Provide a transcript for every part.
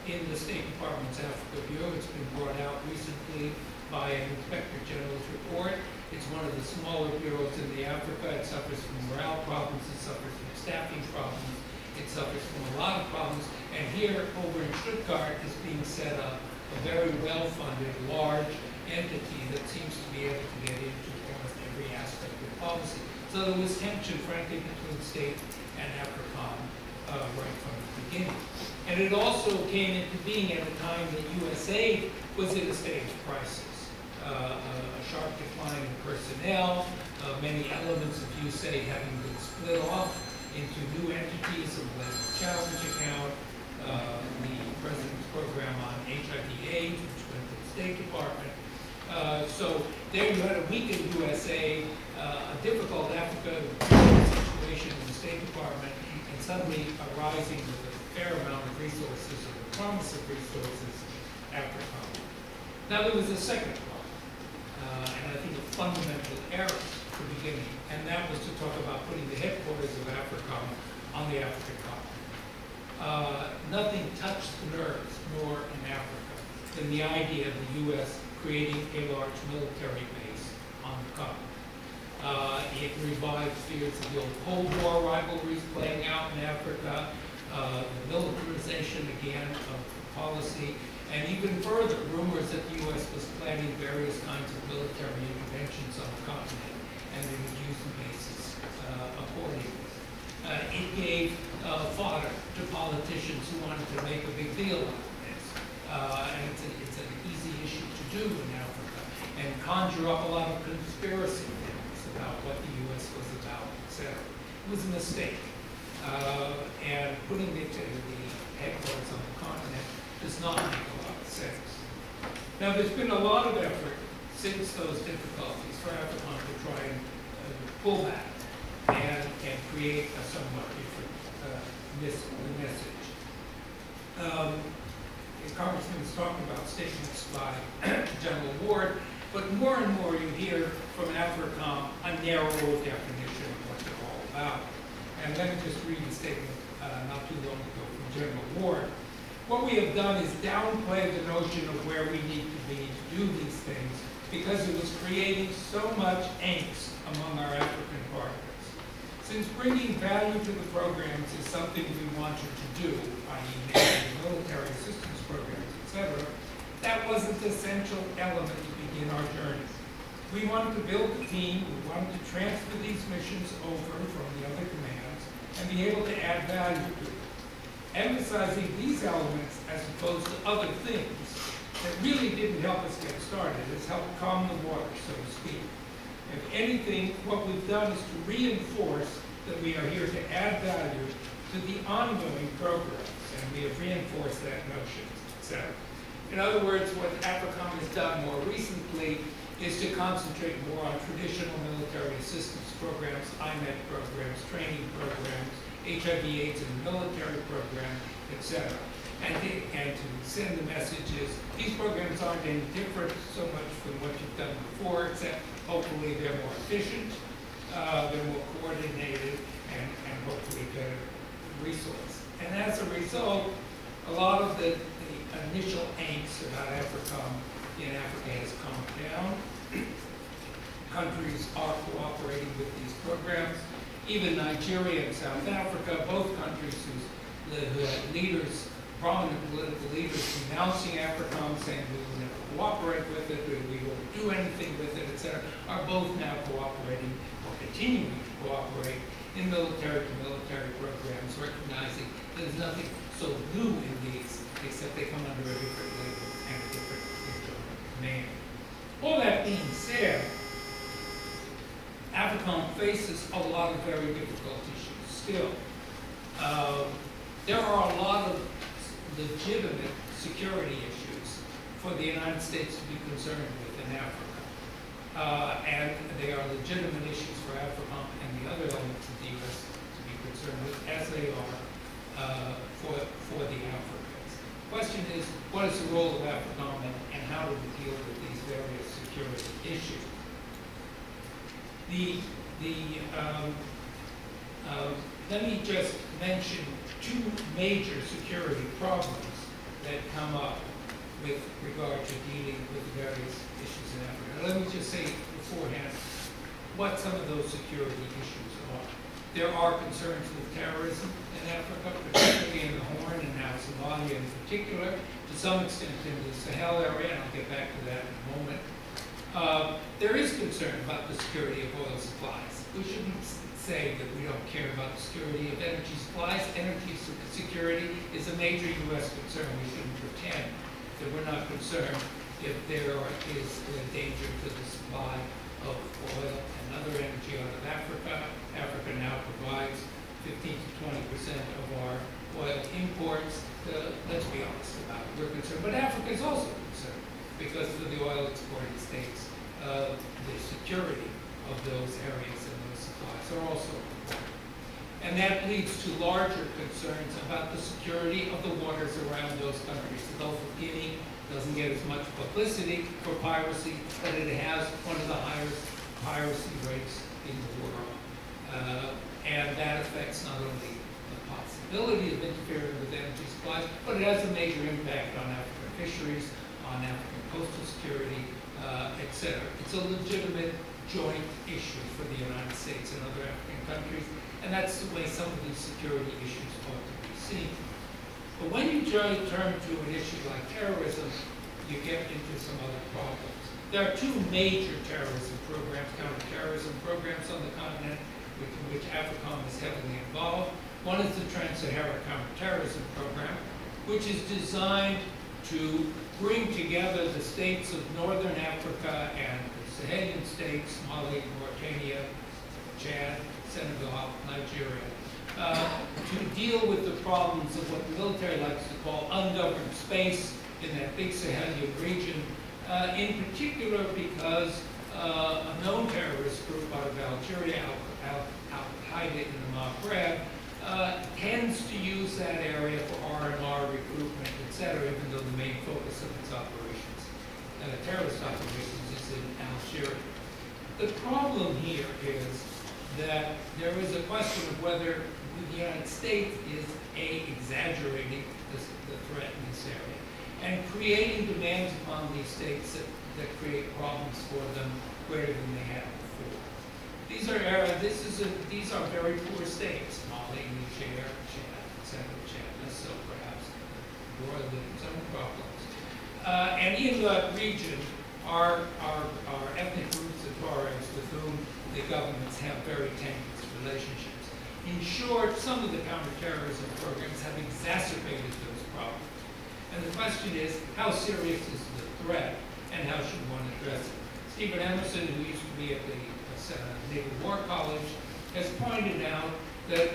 in the State Department's Africa Bureau. It's been brought out recently by an Inspector General's report. It's one of the smaller bureaus in the Africa. It suffers from morale problems. It suffers from staffing problems. It suffers from a lot of problems. And here, over in Stuttgart, is being set up a very well-funded, large entity that seems to be able to get into almost every aspect of policy. So there was tension, frankly, between state and AFRICOM right from the beginning. And it also came into being at a time that USAID was in a state of crisis. A sharp decline in personnel, many elements of USAID having been split off into new entities, a Global Challenge account, the President's program on HIV/AIDS, which went to the State Department. So there you had a weakened USAID, a difficult Africa situation in the State Department, and suddenly arising with a fair amount of resources, or the promise of resources, AFRICOM. Now there was a second problem. And I think a fundamental error at the beginning, and that was to talk about putting the headquarters of AFRICOM on the African continent. Nothing touched the nerves more in Africa than the idea of the U.S. creating a large military base on the continent. It revived fears of the old Cold War rivalries playing out in Africa, the militarization again of policy, and even further, rumors that the U.S. was planning various kinds of military interventions on the continent, and they would use the bases accordingly. It gave fodder to politicians who wanted to make a big deal out of this. And it's an easy issue to do in Africa, and conjure up a lot of conspiracy theories about what the U.S. was about, etc. It was a mistake. And putting it to the headquarters on the continent does not make a lot of sense. Now, there's been a lot of effort since those difficulties for AFRICOM to try and pull back and create a somewhat different message. The Congressman is talking about statements by General Ward, but more and more you hear from AFRICOM a narrow definition of what they're all about. And let me just read a statement not too long ago from General Ward. What we have done is downplay the notion of where we need to be to do these things because it was creating so much angst among our African partners. Since bringing value to the programs is something we want you to do, i.e. military assistance programs, etc., that wasn't the essential element to begin our journey. We wanted to build a team, we wanted to transfer these missions over from the other commands and be able to add value to them. Emphasizing these elements as opposed to other things that really didn't help us get started has helped calm the water, so to speak. If anything, what we've done is to reinforce that we are here to add value to the ongoing programs, and we have reinforced that notion, etc. In other words, what AFRICOM has done more recently is to concentrate more on traditional military assistance programs, IMET programs, training programs, HIV/AIDS in the military program, etc. And to send the messages, these programs aren't any different so much from what you've done before, except hopefully they're more efficient, they're more coordinated, and hopefully better resourced. And as a result, a lot of the initial angst about AFRICOM in Africa has calmed down. Countries are cooperating with these programs. Even Nigeria and South Africa, both countries who had leaders, prominent political leaders denouncing AFRICOM, saying we will never cooperate with it, we won't do anything with it, etc., are both now cooperating or continuing to cooperate in military-to-military programs, recognizing there's nothing so new in these, except they come under a different label and a different command. All that being said, AFRICOM faces a lot of very difficult issues still. There are a lot of legitimate security issues for the United States to be concerned with in Africa. And they are legitimate issues for AFRICOM and the other elements of the U.S. to be concerned with, as they are for the Africans. The question is, what is the role of AFRICOM and how do we deal with these various security issues? Let me just mention two major security problems that come up with regard to dealing with the various issues in Africa. Now, let me just say beforehand what some of those security issues are. There are concerns with terrorism in Africa, particularly in the Horn and now Somalia in particular, to some extent in the Sahel area, and I'll get back to that in a moment. There is concern about the security of oil supplies. We shouldn't say that we don't care about the security of energy supplies. Energy security is a major U.S. concern. We shouldn't pretend that we're not concerned if there is a danger to the supply of oil and other energy out of Africa. Africa now provides 15 to 20% of our oil imports. Let's be honest about it. We're concerned. But Africa is also concerned because of the oil exporting states. The security of those areas and those supplies are also important. And that leads to larger concerns about the security of the waters around those countries. The Gulf of Guinea doesn't get as much publicity for piracy, but it has one of the highest piracy rates in the world. And that affects not only the possibility of interfering with energy supplies, but it has a major impact on African fisheries, on African coastal security, etc. It's a legitimate joint issue for the United States and other African countries, and that's the way some of these security issues ought to be seen. But when you turn to an issue like terrorism, you get into some other problems. There are two major terrorism programs, counterterrorism programs on the continent, in which AFRICOM is heavily involved. One is the Trans-Saharan Counterterrorism Program, which is designed to bring together the states of Northern Africa and the Sahelian states, Mali, Mauritania, Chad, Senegal, Nigeria, to deal with the problems of what the military likes to call ungoverned space in that big Sahelian region, in particular because a known terrorist group out of Algeria, Al-Qaeda in the Maghreb, tends to use that area for R&R recruitment, etc., even though the main focus of its operations, terrorist operations, is in Algeria. The problem here is that there is a question of whether the United States is exaggerating the threat in this area and creating demands upon these states that create problems for them greater than they had before. These are very poor states: Mali, Niger, Chad, etc. Chad, so perhaps royally some problems. And in that region are ethnic groups of Tuaregs with whom the governments have very tenuous relationships. In short, some of the counterterrorism programs have exacerbated those problems. And the question is, how serious is the threat, and how should one address it? Stephen Emerson, who used to be at the Naval War College, has pointed out that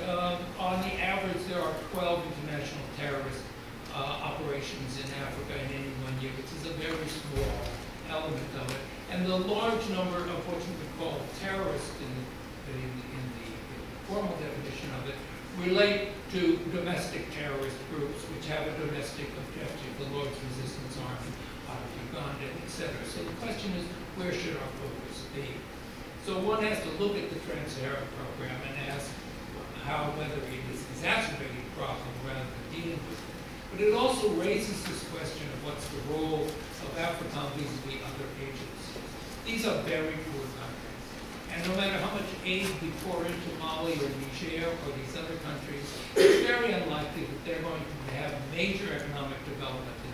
on the average there are 12 international terrorist operations in Africa in any one year, which is a very small element of it. And the large number of what you could call terrorists in the formal definition of it relate to domestic terrorist groups which have a domestic objective, the Lord's Resistance Army out of Uganda, etc. So the question is, where should our focus be? So one has to look at the Trans-Saharan program and ask whether it is exacerbating the problem rather than dealing with it. But it also raises this question of what's the role of AFRICOM vis-a-vis other agencies. These are very poor countries. And no matter how much aid we pour into Mali or Niger or these other countries, it's very unlikely that they're going to have major economic development in